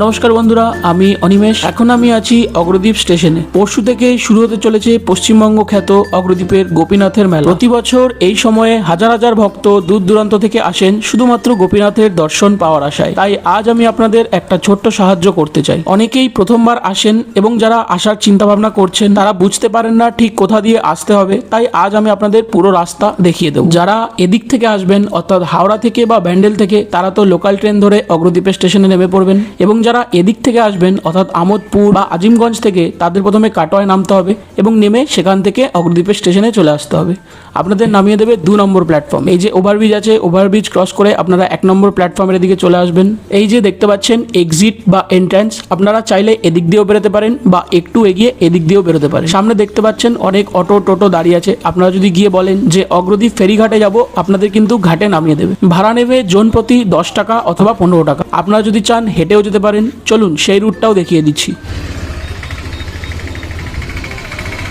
নমস্কার বন্ধুরা, আমি অনিমেষ। এখন আমি আছি অগ্রদ্বীপ স্টেশনে। পরশু থেকে শুরু হতে চলেছে পশ্চিমবঙ্গ খ্যাত অগ্রদ্বীপের গোপীনাথের মেলা। প্রতি বছর এই সময়ে হাজার হাজার ভক্ত দূর দূরান্ত থেকে আসেন শুধুমাত্র গোপীনাথের দর্শন পাওয়ার আশায়। তাই আজ আমি আপনাদের একটা ছোট্ট সাহায্য করতে চাই। অনেকেই প্রথমবার আসেন এবং যারা আসার চিন্তা ভাবনা করছেন তারা বুঝতে পারেন না ঠিক কোথা দিয়ে আসতে হবে। তাই আজ আমি আপনাদের পুরো রাস্তা দেখিয়ে দেবো। যারা এদিক থেকে আসবেন অর্থাৎ হাওড়া থেকে বা ব্যান্ডেল থেকে, তারা তো লোকাল ট্রেন ধরে অগ্রদ্বীপের স্টেশনে নেমে পড়বেন, এবং যারা এদিক থেকে আসবেন অর্থাৎ আমোদপুর বা আজিমগঞ্জ থেকে, তাদের প্রথমে কাটোয়ায় নামতে হবে এবং নেমে সেখান থেকে অগ্রদ্বীপের স্টেশনে চলে আসতে হবে। আপনাদের নামিয়ে দেবে 2 নম্বর প্ল্যাটফর্ম। এই যে ওভারব্রিজ আছে, ওভারব্রিজ ক্রস করে আপনারা 1 নম্বর প্ল্যাটফর্মের দিকে চলে আসবেন। এই যে দেখতে পাচ্ছেন এক্সিট বা এন্ট্রান্স, আপনারা চাইলে এদিক দিয়েও বেরোতে পারেন বা একটু এগিয়ে এদিক দিয়েও বেরোতে পারেন। সামনে দেখতে পাচ্ছেন অনেক অটো টোটো দাঁড়িয়ে আছে। আপনারা যদি গিয়ে বলেন যে অগ্রদ্বীপ ফেরিঘাটে যাব, আপনাদের কিন্তু ঘাটে নামিয়ে দেবে। ভাড়া নেবে জন প্রতি 10 টাকা অথবা 15 টাকা। আপনারা যদি চান হেঁটেও যেতে পারেন। চলুন সেই রুটটাও দেখিয়ে দিচ্ছি।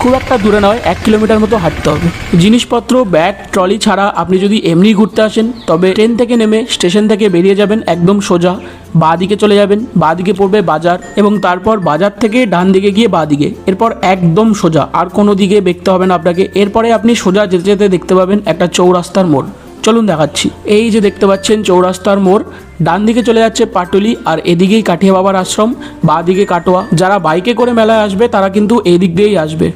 খুব একটা দূরে নয়, 1 কিলোমিটার মতো হাঁটতে হবে। জিনিসপত্র ব্যাগ ট্রলি ছাড়া আপনি যদি এমনি ঘুরতে আসেন, তবে ট্রেন থেকে নেমে স্টেশন থেকে বেরিয়ে যাবেন একদম সোজা, বাঁ দিকে চলে যাবেন। বাঁ দিকে পড়বে বাজার, এবং তারপর বাজার থেকে ডান দিকে গিয়ে বাঁ দিকে, এরপর একদম সোজা, আর কোনো দিকে দেখতে হবে না আপনাকে। এরপরে আপনি সোজা যেতে যেতে দেখতে পাবেন একটা চৌরাস্তার মোড়। চলুন দেখাচ্ছি। এই যে দেখতে পাচ্ছেন চৌরাস্তার মোড়, ডান দিকে চলে যাচ্ছে পাটুলি, আর এদিকেই কাঠিয়া বাবার আশ্রম, বাঁ দিকে কাটোয়া। যারা বাইকে করে মেলায় আসবে তারা কিন্তু এই দিক দিয়েই আসবে,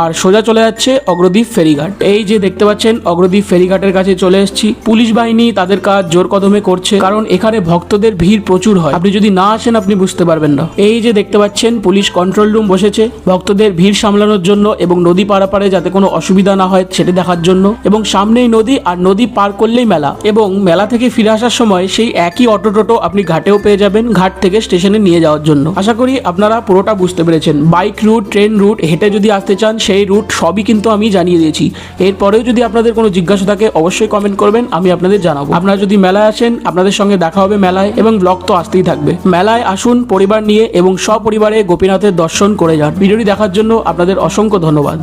আর সোজা চলে যাচ্ছে অগ্রদ্বীপ ফেরিঘাট। এই যে দেখতে পাচ্ছেন অগ্রদ্বীপ ফেরিঘাটের কাছে চলে এসেছি। পুলিশ বাহিনী তাদের কাজ জোর কদমে করছে, কারণ এখানে ভক্তদের ভিড় প্রচুর হয়। আপনি যদি না আসেন আপনি বুঝতে পারবেন না। এই যে দেখতে পাচ্ছেন পুলিশ কন্ট্রোল রুম বসেছে ভক্তদের ভিড় সামলানোর জন্য, এবং নদী পারাপারে যাতে কোনো অসুবিধা না হয় সেটা দেখার জন্য। এবং সামনেই নদী, আর নদী পার করলেই মেলা। এবং মেলা থেকে ফিরে আসার সময় সেই একই অটো টোটো আপনি ঘাটেও পেয়ে যাবেন, ঘাট থেকে স্টেশনে নিয়ে যাওয়ার জন্য। আশা করি আপনারা পুরোটা বুঝতে পেরেছেন। বাইক রুট, ট্রেন রুট, হেঁটে যদি আসতে চান সেই রুট সবই কিন্তু আমি জানিয়ে দিয়েছি। এরপরেও যদি আপনাদের কোনো জিজ্ঞাসা থাকে অবশ্যই কমেন্ট করবেন, আমি আপনাদের জানাবো। আপনারা যদি মেলায় আসেন আপনাদের সঙ্গে দেখা হবে মেলায়, এবং ব্লগ তো আসতেই থাকবে। মেলায় আসুন পরিবার নিয়ে এবং সপরিবারে গোপীনাথের দর্শন করে যান। ভিডিওটি দেখার জন্য আপনাদের অসংখ্য ধন্যবাদ।